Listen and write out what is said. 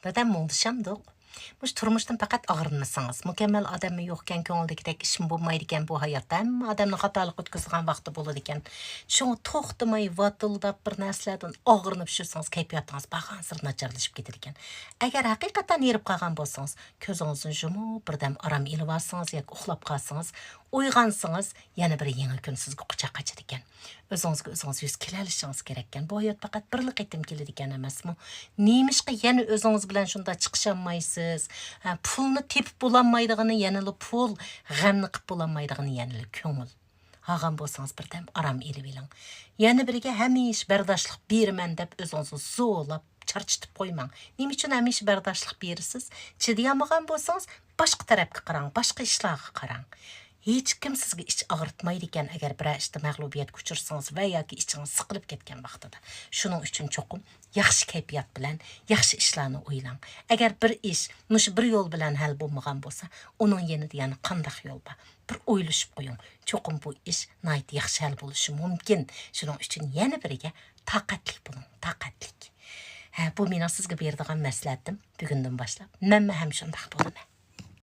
Birden muңdışamdıq. Muş turmuşdan faqat ağırınmasanız, mükemmel adamı yokken köngüldekidek işim bo'lmaydigan bu hayotda hamma odamning xatolik o'tkazgan vaqti bo'ladi ekan. Shuni to'xtamay vatildab bir narsalardan og'rinib shursangiz kayfiyatingiz bag'ansir nacharlashib ketar ekan. Agar haqiqatan erib qolgan bo'lsangiz, ko'zingizni yumib birdam orom ilib olsangiz yoki uxlab qolsangiz, uyg'onsangiz yana bir yangi kun sizga quchoq ochadi ekan. O'zingizga o'zingiz yuz kelishingiz kerak ekan. Bu hayot faqat bir qitim keladi ekan emasmi? Nemishqa yana o'zingiz bilan shunda chiqisholmaysiz? Pulni tepib bo'lolmaydigini yanili pul, g'amni qilib bo'lolmaydigini yanili ko'ngil. Hagan bo'lsangiz birdam orom elib eling. Yana biriga hamish bardoshlik beraman deb o'zingizni zo'rlab charchitib qo'ymang. Nima uchun hamish bardoshlik berasiz? Chidayolmagan bo'lsangiz boshqa tarafga qarang, boshqa ishlarga qarang. Hech kim sizga ich og'ritmaydi ekan agar bir ishda mag'lubiyat ko'chirsangiz va yoki ichingiz siqilib ketgan vaqtida. Shuning uchun cho'qim yaxshi kayfiyat bilan yaxshi ishlarni o'ylang. Agar bir ish mush bir yo'l bilan hal bo'lmagan bo'lsa, uning yanida yana qanday yo'l bor? Bir o'ylashib qo'ying. Cho'qim bu ish nihoyat yaxshi hal bo'lishi mumkin. Shuning uchun yana biriga taqatli bo'ling, taqatli. Bu mening sizga beradigan maslahatim bugundan boshlab. Men ham shunday bo'laman.